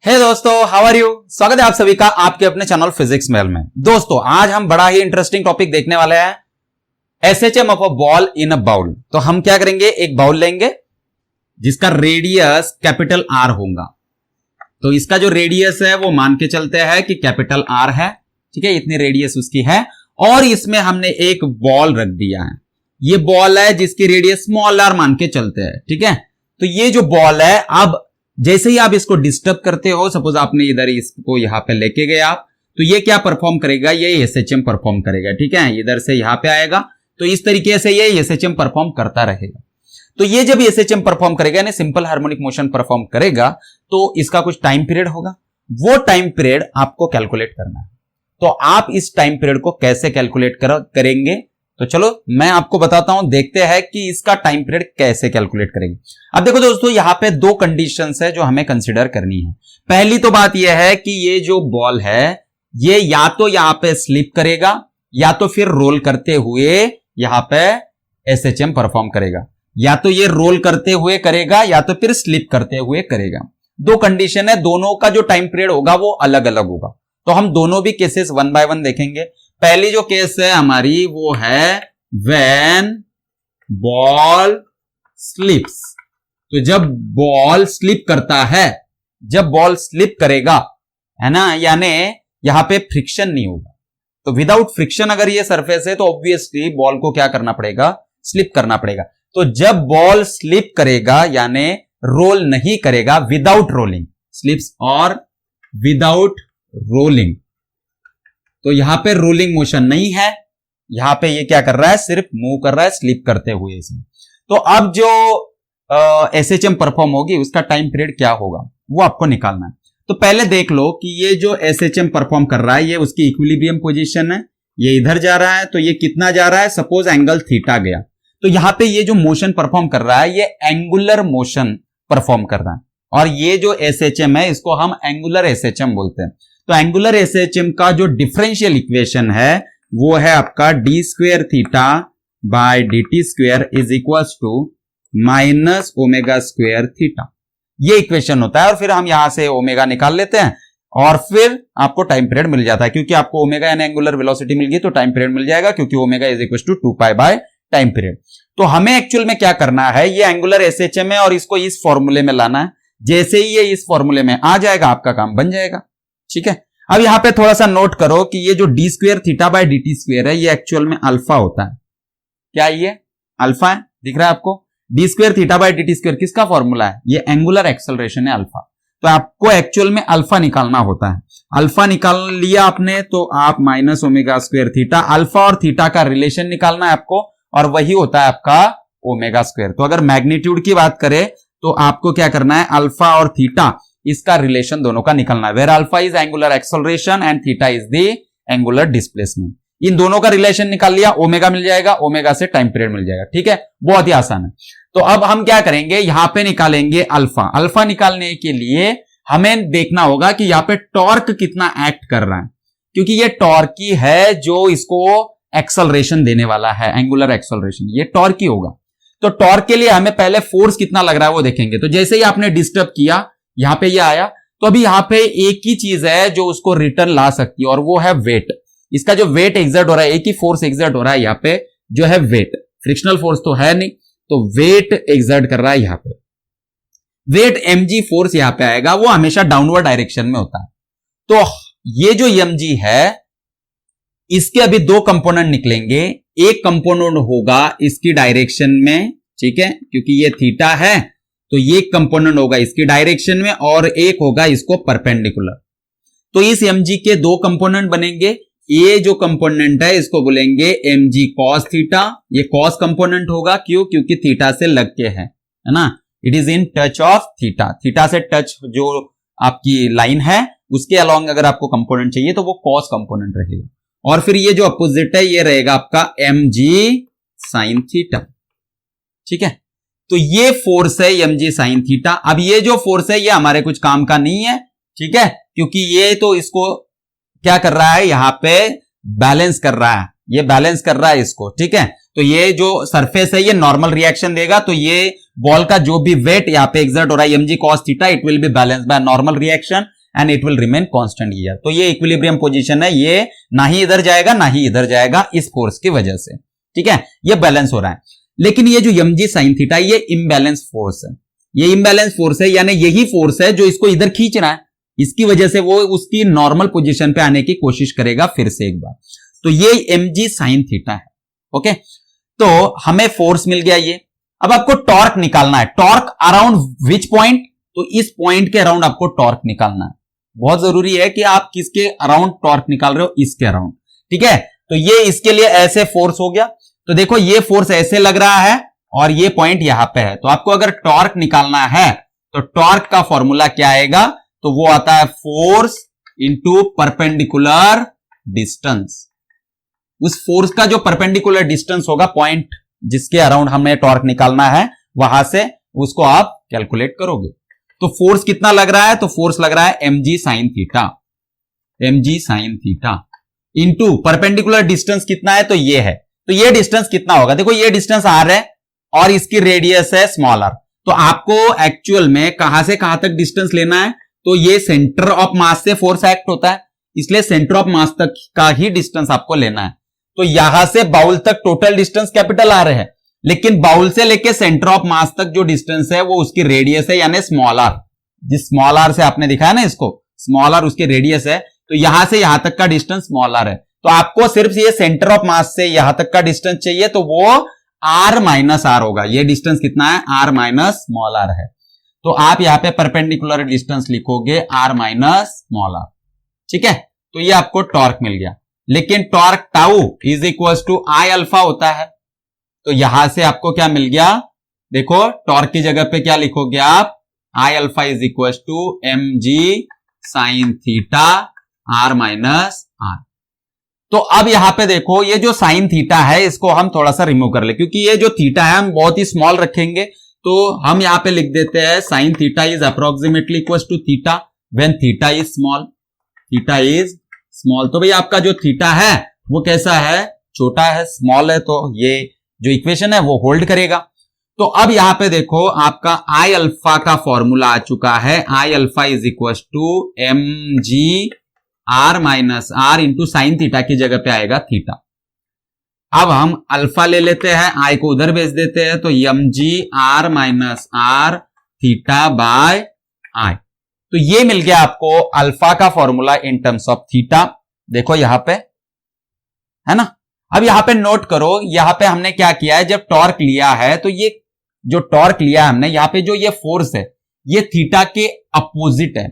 हे दोस्तों, how are you. स्वागत है आप सभी का आपके अपने चैनल फिजिक्स मेल में। दोस्तों आज हम बड़ा ही इंटरेस्टिंग टॉपिक देखने वाले हैं, SHM of a ball in a bowl. तो हम क्या करेंगे, एक बाउल लेंगे जिसका रेडियस कैपिटल आर होगा। तो इसका जो रेडियस है वो मान के चलते हैं कि कैपिटल आर है, ठीक है, इतनी रेडियस उसकी है। और इसमें हमने एक बॉल रख दिया है, ये बॉल है जिसकी रेडियस स्मॉल आर मान के चलते हैं, ठीक है। तो ये जो बॉल है, अब जैसे ही आप इसको डिस्टर्ब करते हो, सपोज आपने इधर इसको यहां पे लेके गए आप, तो ये क्या परफॉर्म करेगा, ये एसएचएम परफॉर्म करेगा, ठीक है। इधर से यहां पे आएगा तो इस तरीके से ये एसएचएम परफॉर्म करता रहेगा। तो ये जब एसएचएम परफॉर्म करेगा यानी सिंपल हार्मोनिक मोशन परफॉर्म करेगा, तो इसका कुछ टाइम पीरियड होगा, वो टाइम पीरियड आपको कैलकुलेट करना है। तो आप इस टाइम पीरियड को कैसे कैलकुलेट करेंगे, तो चलो मैं आपको बताता हूं, देखते हैं कि इसका टाइम पीरियड कैसे कैलकुलेट करेंगे। अब देखो दोस्तों, यहां पे दो कंडीशंस है जो हमें कंसीडर करनी है। पहली तो बात यह है कि ये जो बॉल है ये या तो यहां पे स्लिप करेगा या तो फिर रोल करते हुए यहां पे एसएचएम परफॉर्म करेगा, या तो ये रोल करते हुए करेगा या तो फिर स्लिप करते हुए करेगा। दो कंडीशन है, दोनों का जो टाइम पीरियड होगा वो अलग अलग होगा। तो हम दोनों भी केसेस वन बाय वन देखेंगे। पहली जो केस है हमारी वो है व्हेन बॉल स्लिप्स। तो जब बॉल स्लिप करता है, जब बॉल स्लिप करेगा, है ना, यानी यहां पे फ्रिक्शन नहीं होगा। तो विदाउट फ्रिक्शन अगर ये सरफेस है तो ऑब्वियसली बॉल को क्या करना पड़ेगा, स्लिप करना पड़ेगा। तो जब बॉल स्लिप करेगा यानी रोल नहीं करेगा, विदाउट रोलिंग, स्लिप्स और विदाउट रोलिंग, तो यहां पे रोलिंग मोशन नहीं है, यहां पे ये क्या कर रहा है, सिर्फ मूव कर रहा है स्लिप करते हुए इसमें। तो अब जो एसएचएम परफॉर्म होगी उसका टाइम पीरियड क्या होगा वो आपको निकालना है। तो पहले देख लो कि ये जो एसएचएम परफॉर्म कर रहा है ये उसकी इक्विलिब्रियम पोजीशन है, ये इधर जा रहा है, तो ये कितना जा रहा है, सपोज एंगल थीटा गया, तो यहां पे ये जो मोशन परफॉर्म कर रहा है ये एंगुलर मोशन परफॉर्म कर रहा है। और ये जो एसएचएम है इसको हम एंगुलर एसएचएम बोलते हैं। तो एंगुलर एसएचएम का जो डिफरेंशियल इक्वेशन है वो है आपका D square theta by D T square is equal to minus omega square theta, ये इक्वेशन होता है। और फिर हम यहां से ओमेगा निकाल लेते हैं और फिर आपको टाइम पीरियड मिल जाता है, क्योंकि आपको ओमेगा यानी एंगुलर वेलोसिटी मिल गई तो टाइम पीरियड मिल जाएगा, क्योंकि omega is equal to 2 pi time period. तो हमें एक्चुअल में क्या करना है, ये एंगुलर एसएचएम है और इसको इस फॉर्मूले में लाना है। जैसे ही ये इस फॉर्मूले में आ जाएगा आपका काम बन जाएगा, ठीक है। अब यहां पे थोड़ा सा नोट करो कि ये जो D square theta by D T square है ये एक्चुअल में अल्फा होता है। क्या ये अल्फा है, दिख रहा है आपको। D square theta by D T square किसका फॉर्मूला है, ये एंगुलर एक्सेलरेशन है अल्फा। तो आपको एक्चुअल में अल्फा निकालना होता है। अल्फा निकाल लिया आपने तो आप minus omega square theta, alpha और थीटा का रिलेशन निकालना है आपको, और वही होता है आपका ओमेगा स्क्वेयर। तो अगर मैग्नीट्यूड की बात करें तो आपको क्या करना है, अल्फा और थीटा इसका रिलेशन दोनों का निकालना है। Where alpha is angular acceleration and theta is the angular displacement. इन दोनों का रिलेशन निकाल लिया, ओमेगा मिल जाएगा, ओमेगा से टाइम पीरियड मिल जाएगा, ठीक है, बहुत ही आसान है। तो अब हम क्या करेंगे, यहां पे निकालेंगे अल्फा। अल्फा निकालने के लिए हमें देखना होगा कि यहां पे टॉर्क कितना एक्ट कर रहा है, क्योंकि ये टॉर्क ही है जो इसको एक्सेलरेशन देने वाला है, एंगुलर एक्सेलरेशन, ये टॉर्क ही होगा। तो टॉर्क के लिए हमें पहले फोर्स कितना लग रहा है वो देखेंगे। तो जैसे ही आपने डिस्टर्ब किया, यहां पे ये आया, तो अभी यहां पे एक ही चीज है जो उसको रिटर्न ला सकती है और वो है वेट। इसका जो वेट एक्सर्ट हो रहा है, एक ही फोर्स एक्सर्ट हो रहा है यहां पे, जो है वेट। फ्रिक्शनल फोर्स तो है नहीं, तो वेट एक्सर्ट कर रहा है यहां पे। वेट mg फोर्स यहां पे आएगा, वो हमेशा डाउनवर्ड डायरेक्शन में होता है। तो ये जो mg है इसके अभी दो कंपोनेंट निकलेंगे। एक कंपोनेंट होगा इसकी डायरेक्शन में, ठीक है, क्योंकि ये थीटा है तो ये कंपोनेंट होगा इसकी डायरेक्शन में और एक होगा इसको परपेंडिकुलर। तो इस mg के दो कंपोनेंट बनेंगे। ये जो कंपोनेंट है इसको बोलेंगे mg cos थीटा, ये cos कंपोनेंट होगा, क्यों, क्योंकि थीटा से लग के है ना, it is in touch of theta. Theta से टच जो आपकी लाइन है उसके अलोंग अगर आपको कंपोनेंट चाहिए तो वो cos कंपोनेंट रहेगा। और फिर ये जो अपोजिट है ये रहेगा आपका mg sin थीटा, ठीक है। तो ये फोर्स है mg sin थीटा। अब ये जो फोर्स है ये हमारे कुछ काम का नहीं है, ठीक है, क्योंकि ये तो इसको क्या कर रहा है, यहां पे बैलेंस कर रहा है, ये बैलेंस कर रहा है इसको, ठीक है। तो ये जो सरफेस है ये नॉर्मल रिएक्शन देगा, तो ये बॉल का जो भी वेट यहाँ पे एक्सर्ट हो रहा है mg cos theta, it will be balance by normal reaction and it will remain constant here. तो ये इक्विलिब्रियम पोजीशन है, ये ना ही इधर जाएगा ना ही इधर जाएगा इस फोर्स की वजह से, ठीक है। ये बैलेंस हो रहा है। लेकिन ये जो mg sin थीटा ये इम्बैलेंस फोर्स है, ये इम्बैलेंस फोर्स है, यानी यही फोर्स है जो इसको इधर खींच रहा है, इसकी वजह से वो उसकी नॉर्मल पोजीशन पे आने की कोशिश करेगा फिर से एक बार। तो ये mg sin थीटा है, ओके। तो हमें फोर्स मिल गया ये। अब आपको टॉर्क निकालना है, टॉर्क अराउंड विच पॉइंट, तो इस पॉइंट के अराउंड आपको टॉर्क निकालना है। बहुत जरूरी है कि आप किसके अराउंड टॉर्क निकाल रहे हो, इसके अराउंड, ठीक है। तो ये इसके लिए ऐसे फोर्स हो गया, तो देखो ये फोर्स ऐसे लग रहा है और ये पॉइंट यहां पे है। तो आपको अगर टॉर्क निकालना है तो टॉर्क का फॉर्मूला क्या आएगा, तो वो आता है फोर्स इंटू परपेंडिकुलर डिस्टेंस। उस फोर्स का जो परपेंडिकुलर डिस्टेंस होगा, पॉइंट जिसके अराउंड हमें टॉर्क निकालना है, वहां से उसको आप कैलकुलेट करोगे। तो फोर्स कितना लग रहा है, तो फोर्स लग रहा है mg sin theta, mg sin theta into perpendicular distance कितना है, तो ये है। तो ये डिस्टेंस कितना होगा, देखो ये डिस्टेंस r है और इसकी रेडियस है स्मॉल r। तो आपको एक्चुअल में कहां से कहां तक डिस्टेंस लेना है, तो ये सेंटर ऑफ मास से फोर्स एक्ट होता है, इसलिए सेंटर ऑफ मास तक का ही डिस्टेंस आपको लेना है। तो यहां से बाउल तक टोटल डिस्टेंस कैपिटल आर है, लेकिन बाउल से लेके सेंटर ऑफ मास तक जो डिस्टेंस है वो उसकी रेडियस है, यानी स्मॉल आर। जिस स्मॉल आर से आपने दिखाया ना इसको, स्मॉल आर उसकी रेडियस है। तो यहां से यहां तक का डिस्टेंस स्मॉल आर है। तो आपको सिर्फ ये सेंटर ऑफ मास से यहां तक का डिस्टेंस चाहिए, तो वो r माइनस आर होगा। ये डिस्टेंस कितना है, r माइनस स्मॉल आर है। तो आप यहां पे परपेंडिकुलर डिस्टेंस लिखोगे r माइनस स्मॉल आर, ठीक है। तो ये आपको टॉर्क मिल गया। लेकिन torque tau is equal to I alpha होता है, तो यहां से आपको क्या मिल गया, देखो टॉर्क की जगह पे क्या लिखोगे आप, I alpha is equal to mg sin theta r minus R. तो अब यहां पे देखो ये जो साइन थीटा है इसको हम थोड़ा सा रिमूव कर ले, क्योंकि ये जो थीटा है हम बहुत ही स्मॉल रखेंगे। तो हम यहां पे लिख देते हैं sine theta is approximately equal to theta when theta is small, theta is small. तो भाई आपका जो थीटा है वो कैसा है, छोटा है, स्मॉल है, तो ये जो इक्वेशन है वो होल्ड करेगा। तो अब यहां पे देखो आपका आई अल्फा का फॉर्मूला आ चुका है, I alpha is equal to mg r minus R into sine theta की जगह पे आएगा थीटा। अब हम अल्फा ले लेते हैं, आई को उधर भेज देते हैं, तो mg r minus R theta by I. तो ये मिल गया आपको अल्फा का formula in terms of theta. देखो यहां पे है ना। अब यहां पे नोट करो, यहां पे हमने क्या किया है, जब टॉर्क लिया है तो ये जो टॉर्क लिया है हमने, यहां पे जो ये फोर्स है ये थीटा के अपोजिट है,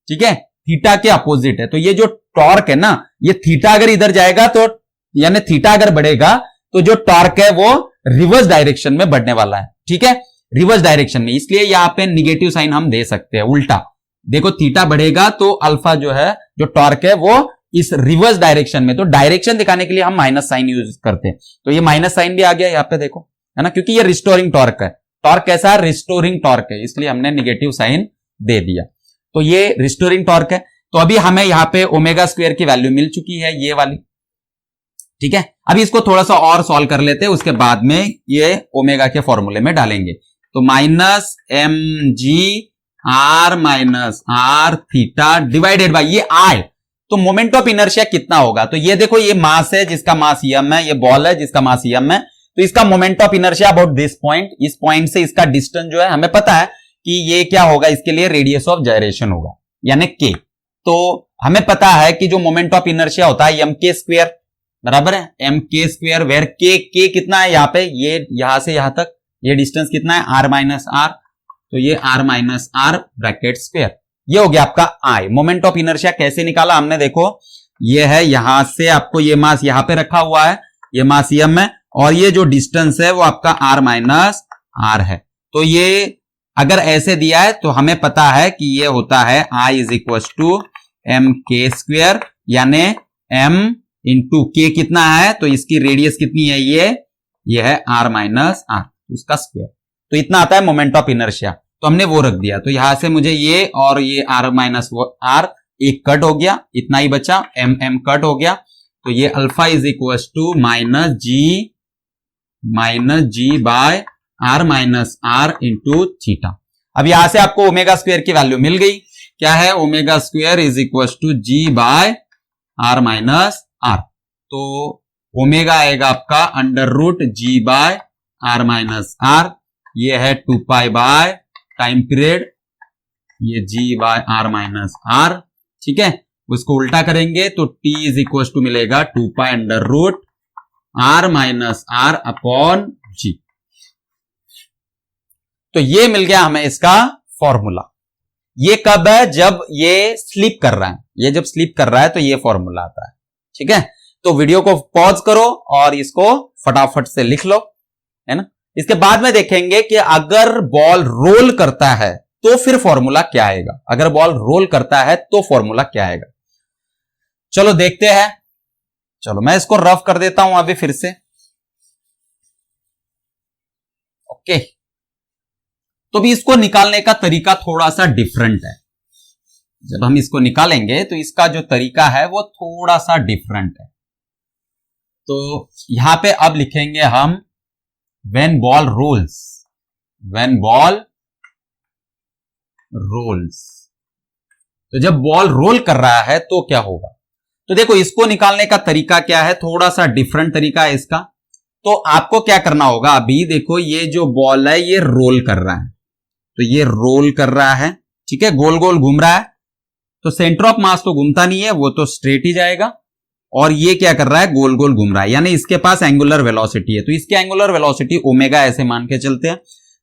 ठीक है, थीटा के अपोजिट है। तो ये जो टॉर्क है ना, ये थीटा अगर इधर जाएगा तो यानी थीटा अगर बढ़ेगा तो जो टॉर्क है वो रिवर्स डायरेक्शन में बढ़ने वाला है, ठीक है, रिवर्स डायरेक्शन में। इसलिए यहां पे निगेटिव साइन हम दे सकते हैं उल्टा। देखो थीटा बढ़ेगा तो अल्फा जो है, जो टॉर्क है वो इस रिवर्स डायरेक्शन में, तो डायरेक्शन दिखाने के लिए हम माइनस साइन यूज करते हैं। तो ये माइनस साइन भी आ गया यहां पे देखो, है ना, क्योंकि ये रिस्टोरिंग टॉर्क है। टॉर्क कैसा है, रिस्टोरिंग टॉर्क है, इसलिए हमने निगेटिव साइन दे दिया। तो ये रिस्टोरिंग टॉर्क है। तो अभी हमें यहां पे ओमेगा स्क्वायर की वैल्यू मिल चुकी है, ये वाली, ठीक है। अभी इसको थोड़ा सा और सॉल्व कर लेते हैं, उसके बाद में ये ओमेगा के फॉर्मूले में डालेंगे। तो minus mg r minus R theta divided by ये आई। तो मोमेंट ऑफ इनर्शिया कितना होगा, तो ये देखो ये मास है जिसका मास m है, ये बॉल है जिसका मास m है। तो इसका moment of inertia about this point, इस पॉइंट से इसका डिस्टेंस जो है हमें पता है कि ये क्या होगा, इसके लिए रेडियस ऑफ जायरेशन होगा यानी k। तो हमें पता है कि जो मोमेंट ऑफ इनर्शिया होता है mk स्क्वायर बराबर है mk स्क्वायर, वेयर k कितना है यहाँ पे, ये यहां से यहां तक ये डिस्टेंस कितना है r माइनस आर, तो ये r minus R bracket square. ये हो गया आपका I। मोमेंट ऑफ इनर्शिया कैसे निकाला हमने, देखो ये है, यहां से आपको ये मास यहां पे रखा हुआ है, ये मास m है, और ये जो डिस्टेंस है वो आपका r माइनस आर है। तो ये अगर ऐसे दिया है तो हमें पता है कि ये होता है I is equal to mk square, यानी m इंटू k कितना है, तो इसकी रेडियस कितनी है, ये है r माइनस आर, उसका स्क्वायर। तो इतना आता है मोमेंट ऑफ इनर्शिया। तो हमने वो रख दिया, तो यहां से मुझे ये और ये r माइनस आर एक कट हो गया, इतना ही बचा, m कट हो गया। तो ये alpha is equal to minus G by R minus R into theta. अब यहां से आपको ओमेगा स्क्वायर की वैल्यू मिल गई। क्या है? Omega square is equal to G by R minus R. तो ओमेगा आएगा आपका under root G by R minus R. ये है 2 पाई बाय टाइम पीरियड, ये G by R minus R. ठीक है, उसको उल्टा करेंगे तो t इज इक्वल टू मिलेगा 2 pi under root R minus R upon G. तो ये मिल गया हमें इसका फॉर्मूला। ये कब है? जब ये स्लीप कर रहा है। ये जब स्लीप कर रहा है तो ये फॉर्मूला आता है। ठीक है, तो वीडियो को पॉज करो और इसको फटाफट से लिख लो, है ना। इसके बाद में देखेंगे कि अगर बॉल रोल करता है तो फिर फॉर्मूला क्या आएगा। अगर बॉल रोल करता है तो फॉर्मूला क्या आएगा, चलो देखते हैं। चलो मैं इसको रफ कर देता हूं अभी फिर से। ओके, तो भी इसको निकालने का तरीका थोड़ा सा डिफरेंट है। जब हम इसको निकालेंगे तो इसका जो तरीका है वो थोड़ा सा डिफरेंट है। तो यहां पे अब लिखेंगे हम when ball rolls, when ball rolls. तो जब बॉल रोल कर रहा है तो क्या होगा। तो देखो इसको निकालने का तरीका क्या है, थोड़ा सा डिफरेंट तरीका है इसका। तो आपको क्या करना होगा, अभी देखो ये जो बॉल है ये रोल कर रहा है, तो ये रोल कर रहा है, ठीक है, गोल गोल घूम रहा है। तो सेंटर ऑफ मास तो घूमता नहीं है, वो तो स्ट्रेट ही जाएगा। और ये क्या कर रहा है, गोल गोल घूम रहा है, यानी इसके पास एंगुलर वेलोसिटी है। तो इसकी एंगुलर वेलोसिटी ओमेगा ऐसे मान के चलते हैं।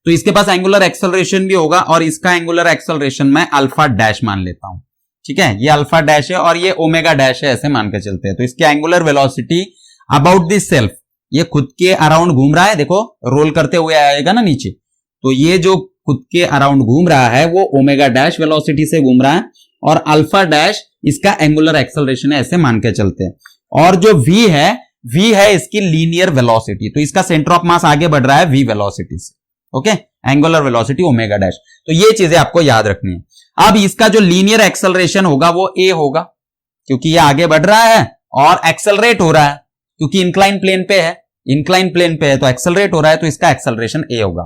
तो इसके पास एंगुलर एक्सेलरेशन भी होगा और इसका एंगुलर एक्सेलरेशन मैं अल्फा डैश मान लेता हूं। ठीक है, ये अल्फा डैश है और ये ओमेगा डैश है, ऐसे मान के चलते हैं। तो इसकी angular velocity about this self, ये खुद के अराउंड घूम रहा है, देखो रोल करते हुए आएगा ना नीचे। तो ये जो खुद के अराउंड घूम रहा है वो ओमेगा डैश वेलोसिटी से घूम रहा है और अल्फा डैश इसका एंगुलर एक्सेलरेशन है, ऐसे मान के चलते हैं। और जो v है इसकी लीनियर वेलोसिटी। तो इसका सेंटर ऑफ मास आगे बढ़ रहा है v वेलोसिटी से। Okay, angular velocity omega dash. तो ये चीजें आपको याद रखनी है। अब इसका जो लीनियर एक्सेलरेशन होगा वो a होगा, क्योंकि ये आगे बढ़ रहा है और एक्सेलरेट हो रहा है, क्योंकि इंक्लाइन प्लेन पे है, इंक्लाइन प्लेन पे है तो एक्सेलरेट हो रहा है, तो इसका एक्सेलरेशन a होगा।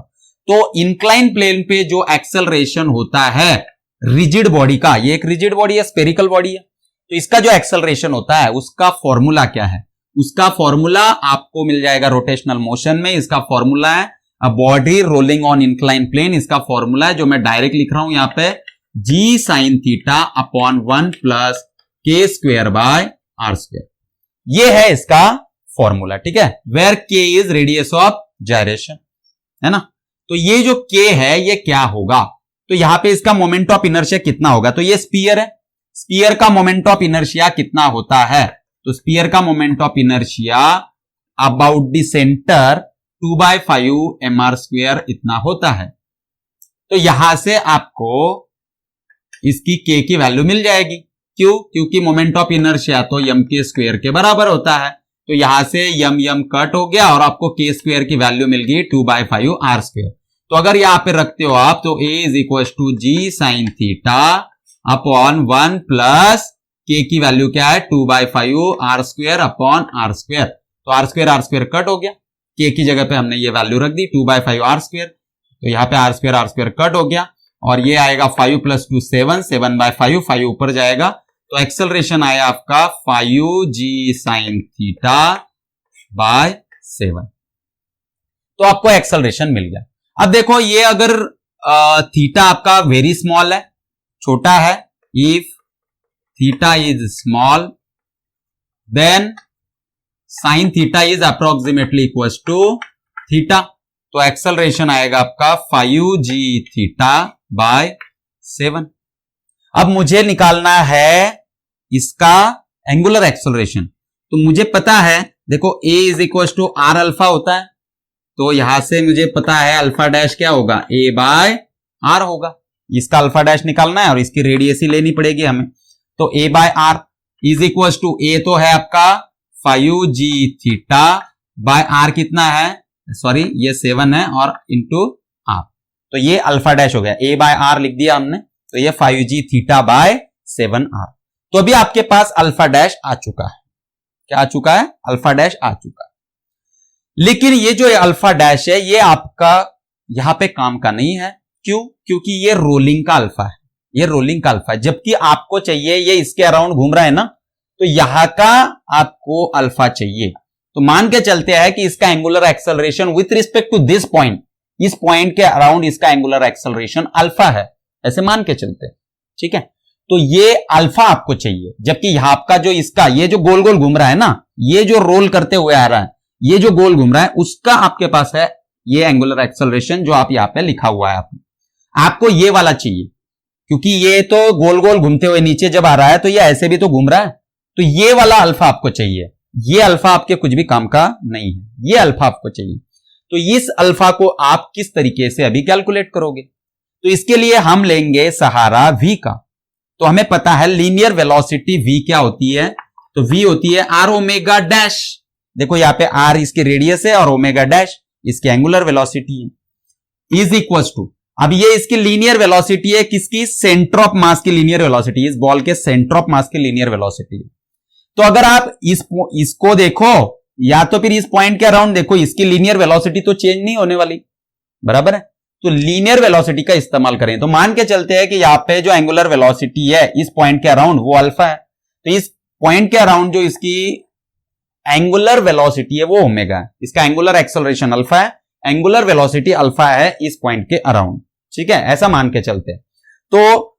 तो इंक्लाइन प्लेन पे जो एक्सेलरेशन होता है रिजिड बॉडी का, ये एक रिजिड बॉडी है, स्फेरिकल बॉडी है, तो इसका जो एक्सेलरेशन होता है उसका फॉर्मूला क्या है, उसका फॉर्मूला आपको मिल जाएगा रोटेशनल मोशन में। इसका फॉर्मूला है a body rolling on incline plane. इसका फॉर्मूला है जो मैं डायरेक्ट लिख रहा हूं यहां पे, G sine theta upon 1 plus K square by R square. ये है इसका फॉर्मूला। ठीक है, वेयर के इज रेडियस ऑफ जायरेशन, है ना। तो ये जो के है ये क्या होगा, तो यहां पे इसका मोमेंट ऑफ इनर्शिया कितना होगा। तो ये स्पीयर है, स्पीयर का मोमेंट ऑफ इनर्शिया कितना होता है, तो स्पीयर का moment of inertia about the centre 2/5 mr² इतना होता है। तो यहां से आपको इसकी के की वैल्यू मिल जाएगी। क्यों? क्योंकि मोमेंट ऑफ इनर्शिया तो m के स्क्वायर के बराबर होता है। तो यहां से m कट हो गया और आपको के स्क्वायर की वैल्यू मिल गई 2/5 r²। तो अगर यहां पे रखते हो आप तो a is equal to G sine theta upon 1 plus K की वैल्यू क्या है 2/5 r² अपॉन r²। तो r² कट हो गया, के की जगह पे हमने ये वैल्यू रख दी 2/5 r²। तो यहाँ पे r² कट हो गया और ये आएगा 5 + 2 7, 7/5, 5 ऊपर जाएगा। तो एक्सेलरेशन आया आपका 5g साइन थीटा बाय 7। तो आपको एक्सेलरेशन मिल गया। अब देखो ये अगर थीटा आपका वेरी स्मॉल है, छोटा है, if theta is small then sine theta is approximately equal to theta. तो एक्सेलरेशन आएगा आपका 5g थीटा बाय 7। अब मुझे निकालना है इसका एंगुलर एक्सेलरेशन। तो मुझे पता है, देखो a is equal to R alpha होता है, तो यहां से मुझे पता है अल्फा डैश क्या होगा, a/r होगा। इसका अल्फा डैश निकालना है और इसकी रेडियस ही लेनी पड़ेगी हमें। तो a/r is equal to a तो है आपका 5g थीटा बाय r कितना है, सॉरी ये 7 है और इंटू r। तो ये अल्फा डैश हो गया, a/r लिख दिया हमने, तो ये 5g थीटा बाय 7r। तो अभी आपके पास अल्फा डैश आ चुका है। क्या आ चुका है, अल्फा डैश आ चुका है। लेकिन ये जो अल्फा डैश है ये आपका यहां पे काम का नहीं है। क्यों? क्योंकि ये रोलिंग का अल्फा है, ये रोलिंग का अल्फा है, जबकि आपको चाहिए ये इसके अराउंड घूम रहा है ना, तो यहां का आपको अल्फा चाहिए। तो मान के चलते हैं कि इसका angular acceleration with respect to this point, इस पॉइंट के अराउंड इसका एंगुलर एक्सेलरेशन अल्फा है, ऐसे मान के चलते हैं, ठीक है। तो ये अल्फा आपको चाहिए, जबकि यहां आपका जो इसका ये जो गोल गोल घूम रहा है ना, ये जो रोल करते हुए आ रहा है, ये जो गोल घूम रहा है, उसका आपके पास है ये एंगुलर एक्सेलरेशन जो आप यहां पे लिखा हुआ है। आपको ये वाला चाहिए, क्योंकि ये तो गोल गोल घूमते हुए नीचे जब आ रहा है तो ये ऐसे भी तो घूम रहा है, तो ये वाला अल्फा आपको चाहिए। ये अल्फा आपके कुछ भी काम का नहीं है, ये अल्फा आपको चाहिए। तो इस अल्फा को आप किस तरीके से अभी कैलकुलेट करोगे? तो इसके लिए हम लेंगे सहारा v का। तो हमें पता है लीनियर वेलोसिटी v क्या होती है, तो v होती है r ओमेगा डैश। देखो यहां पे r इसकी रेडियस है और ओमेगा डैश इसकी एंगुलर वेलोसिटी है, इज इक्वल टू, अब ये इसकी लीनियर वेलोसिटी है, किसकी, सेंटर ऑफ मास की लीनियर वेलोसिटी, इस बॉल के सेंटर ऑफ मास की लीनियर वेलोसिटी है। तो अगर आप इसको देखो या तो फिर इस पॉइंट के अराउंड देखो, इसकी लीनियर वेलोसिटी तो चेंज नहीं होने वाली, बराबर है। तो लीनियर वेलोसिटी का इस्तेमाल करें, तो मान के चलते हैं कि यहां पे जो एंगुलर वेलोसिटी है इस पॉइंट के अराउंड वो अल्फा है, तो इस पॉइंट के अराउंड जो इसकी एंगुलर वेलोसिटी है वो ओमेगा है, इसका एंगुलर एक्सेलरेशन अल्फा है, एंगुलर वेलोसिटी अल्फा है इस पॉइंट के अराउंड, ठीक है, ऐसा मान के चलते हैं। तो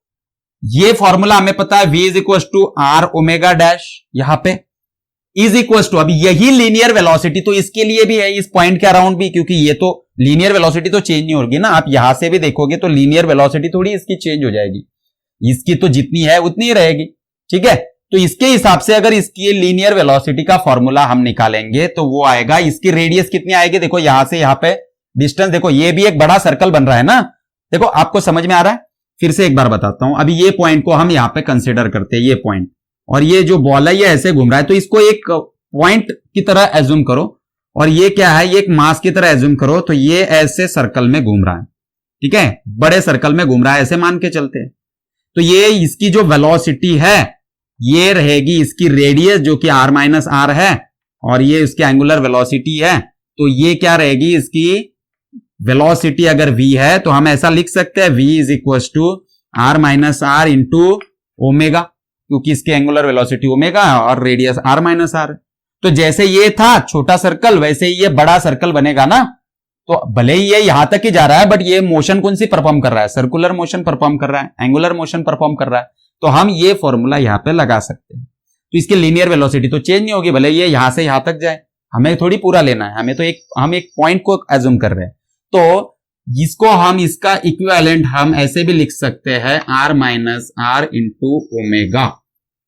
ये फॉर्मूला हमें पता है, v is equal to R omega dash, यहां पे इज इक्वल टू, अब यही लीनियर वेलोसिटी तो इसके लिए भी है, इस पॉइंट के अराउंड भी, क्योंकि ये तो लीनियर वेलोसिटी तो चेंज नहीं होगी ना, आप यहां से भी देखोगे तो लीनियर वेलोसिटी थोड़ी इसकी चेंज हो जाएगी, इसकी तो जितनी है उतनी ही रहेगी, ठीक है। तो इसके हिसाब से अगर इसकी लीनियर वेलोसिटी का फॉर्मूला हम निकालेंगे तो वो आएगा, इसकी रेडियस कितनी आएगी, देखो यहां से यहां पे डिस्टेंस, देखो ये भी एक बड़ा सर्कल बन रहा है ना, देखो आपको समझ में आ रहा है। फिर से एक बार बताता हूं, अभी ये पॉइंट को हम यहां पे कंसीडर करते हैं, ये पॉइंट, और ये जो बॉल है ये ऐसे घूम रहा है, तो इसको एक पॉइंट की तरह एज्यूम करो, और ये क्या है, ये एक मास की तरह एज्यूम करो, तो ये ऐसे सर्कल में घूम रहा है, ठीक है, बड़े सर्कल में घूम रहा है, ऐसे मान के चलते हैं। तो ये इसकी जो वेलोसिटी है ये रहेगी इसकी रेडियस जो कि r माइनस आर है, और ये इसकी एंगुलर वेलोसिटी है, तो ये क्या रहेगी, इसकी वेलोसिटी अगर v है तो हम ऐसा लिख सकते हैं v is equal to r minus R into omega, क्योंकि इसकी एंगुलर वेलोसिटी ओमेगा और रेडियस r माइनस आर। तो जैसे ये था छोटा सर्कल वैसे ही ये बड़ा सर्कल बनेगा ना, तो भले ही ये यहां तक ही जा रहा है बट ये मोशन कौन सी परफॉर्म कर रहा है, सर्कुलर मोशन परफॉर्म कर रहा है, एंगुलर मोशन परफॉर्म कर रहा है, तो हम ये फॉर्मूला यहां पे लगा सकते हैं। तो इसकी लीनियर वेलोसिटी तो चेंज नहीं होगी, भले ये यहां से यहां तक जाए, हमें थोड़ी पूरा लेना है, हमें तो हम एक पॉइंट को एज्यूम कर रहे हैं। तो इसको हम इसका इक्विवेलेंट हम ऐसे भी लिख सकते हैं r minus R into omega,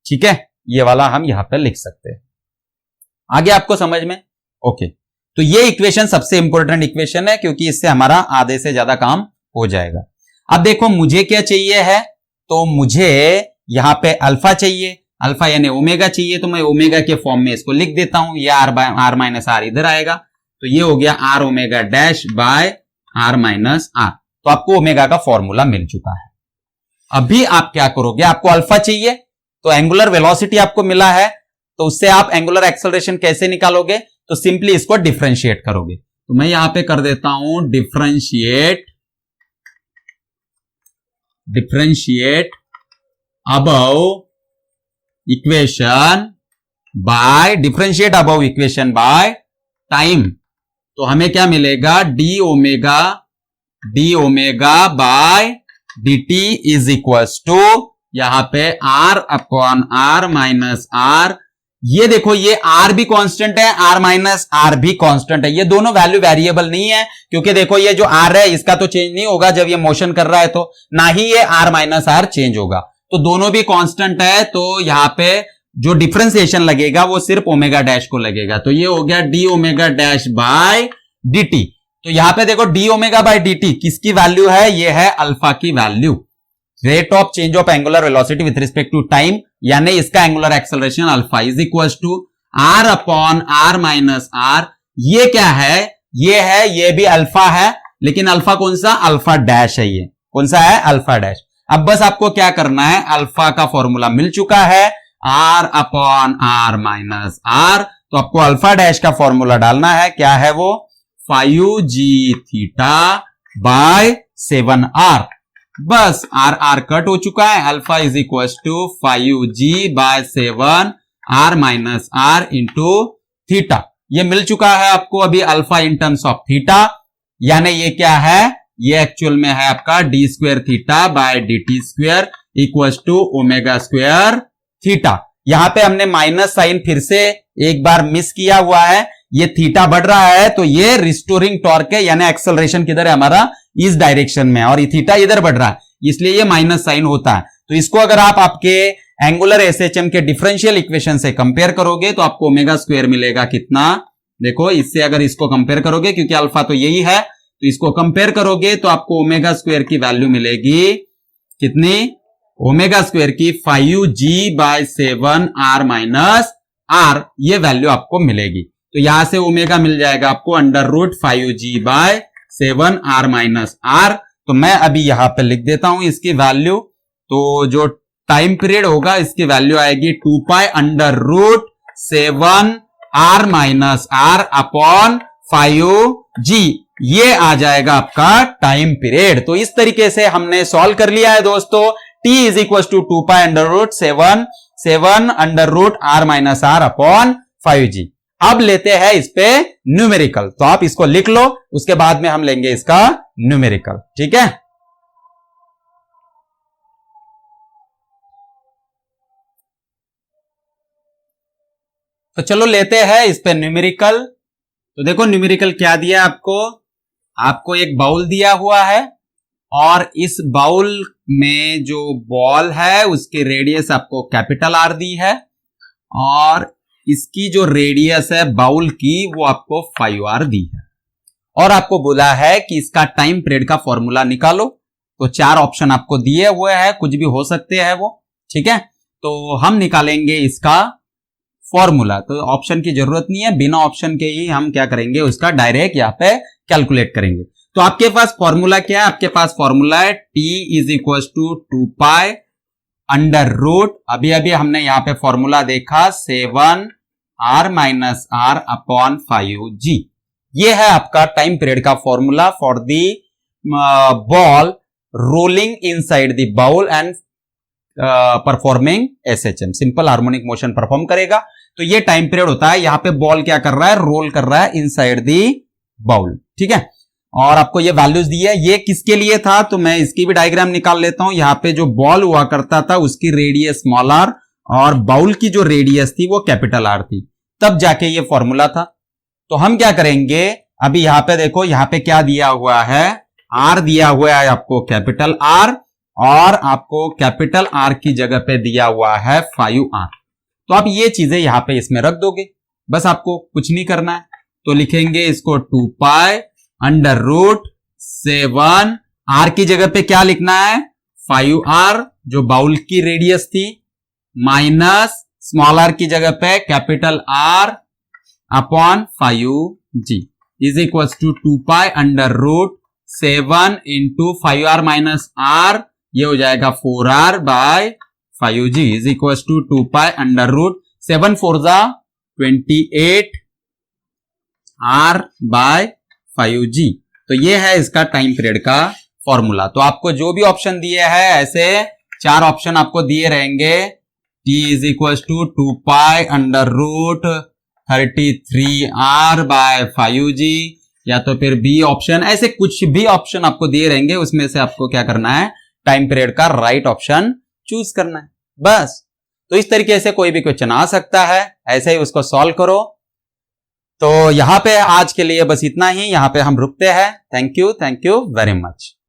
ठीक है, ये वाला हम यहां पे लिख सकते हैं। आगे आपको समझ में? ओके, तो ये इक्वेशन सबसे इंपॉर्टेंट इक्वेशन है, क्योंकि इससे हमारा आधे से ज्यादा काम हो जाएगा। अब देखो मुझे क्या चाहिए है, तो मुझे यहां पे अल्फा चाहिए, अल्फा यानी ओमेगा चाहिए, तो मैं ओमेगा के फॉर्म में इसको लिख देता हूं, ये आर माइनस आर इधर आएगा, तो ये हो गया R omega dash by R minus R. तो आपको ओमेगा का फॉर्मूला मिल चुका है। अभी आप क्या करोगे, आपको अल्फा चाहिए, तो एंगुलर वेलोसिटी आपको मिला है, तो उससे आप एंगुलर एक्सेलरेशन कैसे निकालोगे, तो सिंपली इसको डिफरेंशिएट करोगे। तो मैं यहां पे कर देता हूं differentiate above equation by time. तो हमें क्या मिलेगा, d omega by D t is equal to यहां पे R upon R minus R. ये देखो ये आर भी कांस्टेंट है, आर माइनस आर भी कांस्टेंट है, ये दोनों वैल्यू वेरिएबल नहीं है, क्योंकि देखो ये जो आर है इसका तो चेंज नहीं होगा जब ये मोशन कर रहा है, तो ना ही ये आर माइनस आर चेंज होगा, तो दोनों भी कांस्टेंट है। तो यहां पे जो डिफरेंशिएशन लगेगा वो सिर्फ ओमेगा डैश को लगेगा, तो ये हो गया d omega dash by D t. तो यहां पे देखो d omega by D t किसकी वैल्यू है, ये है अल्फा की value, rate of change of angular velocity with respect to time, यानी इसका angular acceleration alpha is equal to R upon R minus R. ये क्या है, ये भी अल्फा है, लेकिन अल्फा कौन सा, अल्फा डैश है, ये कौन सा है, अल्फा डैश। अब बस आपको क्या करना है, अल्फा का फॉर्मूला मिल चुका है, R upon R minus R. तो आपको अल्फा डैश का फॉर्मूला डालना है, क्या है वो, 5g थीटा बाय 7r। बस आर आर कट हो चुका है, alpha is equal to 5g by 7r minus r into theta. ये मिल चुका है आपको अभी alpha in terms of theta, यानी ये क्या है, ये एक्चुअल में है आपका d square theta by D t square equal to omega square theta. यहां पे हमने माइनस साइन फिर से एक बार मिस किया हुआ है, ये थीटा बढ़ रहा है तो ये रिस्टोरिंग टॉर्क है, यानी एक्सेलरेशन किधर है हमारा, इस डायरेक्शन में, और ये थीटा इधर बढ़ रहा है, इसलिए ये माइनस साइन होता है। तो इसको अगर आप आपके एंगुलर एसएचएम के डिफरेंशियल इक्वेशन से कंपेयर करोगे तो आपको ओमेगा स्क्वायर मिलेगा कितना, देखो इससे अगर इसको कंपेयर करोगे, क्योंकि अल्फा तो यही है, तो इसको कंपेयर करोगे तो आपको ओमेगा स्क्वायर की वैल्यू मिलेगी कितनी, ओमेगा स्क्वायर की 5g by 7r minus r, ये वैल्यू आपको मिलेगी। तो यहां से ओमेगा मिल जाएगा आपको under root 5g by 7r minus r। तो मैं अभी यहां पे लिख देता हूं इसकी वैल्यू, तो जो टाइम पीरियड होगा इसकी वैल्यू आएगी 2 pi under root 7r minus r upon 5g, ये आ जाएगा आपका टाइम पीरियड। तो इस तरीके से हमने सॉल्व कर लिया है दोस्तों, t is equal to 2 pi under root 7 under root r minus r upon 5g। अब लेते हैं इस पे न्यूमेरिकल, तो आप इसको लिख लो, उसके बाद में हम लेंगे इसका न्यूमेरिकल, ठीक है। तो चलो लेते हैं इस पे न्यूमेरिकल। तो देखो न्यूमेरिकल क्या दिया आपको एक बाउल दिया हुआ है, और इस बाउल में जो बॉल है उसकी रेडियस आपको कैपिटल आर दी है, और इसकी जो रेडियस है बाउल की वो आपको 5r दी है, और आपको बोला है कि इसका टाइम पीरियड का फॉर्मूला निकालो। तो 4 ऑप्शन आपको दिए हुए हैं, कुछ भी हो सकते हैं वो, ठीक है। तो हम निकालेंगे इसका फॉर्मूला, तो ऑप्शन की जरूरत नहीं है, बिना ऑप्शन के ही हम क्या करेंगे, उसका डायरेक्ट यहाँ पे कैलकुलेट करेंगे। तो आपके पास फॉर्मूला क्या है, आपके पास फॉर्मूला है t is equal to 2 pi under root, अभी अभी हमने यहाँ पे फॉर्मूला देखा 7r minus r upon 5g। ये है आपका टाइम पीरियड का formula for the ball rolling inside the bowl and performing SHM, simple harmonic motion perform करेगा। तो ये टाइम पीरियड होता है, यहां पे बॉल क्या कर रहा है, रोल कर रहा है इनसाइड दी बाउल, ठीक है। और आपको ये वैल्यूज दी है, ये किसके लिए था, तो मैं इसकी भी डायग्राम निकाल लेता हूं। यहाँ पे जो बॉल हुआ करता था उसकी रेडियस स्मॉल आर, और बाउल की जो रेडियस थी वो कैपिटल आर थी, तब जाके ये फॉर्मूला था। तो हम क्या करेंगे, अभी यहां पे देखो, यहां पे क्या दिया हुआ है, आर दिया हुआ है आपको कैपिटल आर, और आपको कैपिटल आर की जगह पे दिया हुआ है 5r। तो आप ये चीजें यहां पे इसमें रख दोगे, बस आपको कुछ नहीं करना है। तो लिखेंगे इसको 2 पाई अंडर रूट 7, आर की जगह पे क्या लिखना है, 5r जो बाउल की रेडियस थी, माइनस स्मॉल आर की जगह पे capital R upon 5g is equal to 2 pi under root 7 into 5r minus r, ये हो जाएगा 4r by 5g is equal to 2 pi under root 7 4 28 r बाय 5g। तो ये है इसका टाइम पीरियड का फॉर्मूला। तो आपको जो भी ऑप्शन दिए हैं, ऐसे 4 ऑप्शन आपको दिए रहेंगे, t is equal to 2 pi under root 33r by 5g, या तो फिर बी ऑप्शन, ऐसे कुछ भी ऑप्शन आपको दिए रहेंगे, उसमें से आपको क्या करना है, टाइम पीरियड का राइट ऑप्शन चूज करना है, बस। तो इस तरीके से कोई भी क्वेश्चन आ सकता है, ऐसे ही उसको सॉल्व करो। तो यहां पे आज के लिए बस इतना ही, यहां पे हम रुकते हैं। Thank you very much.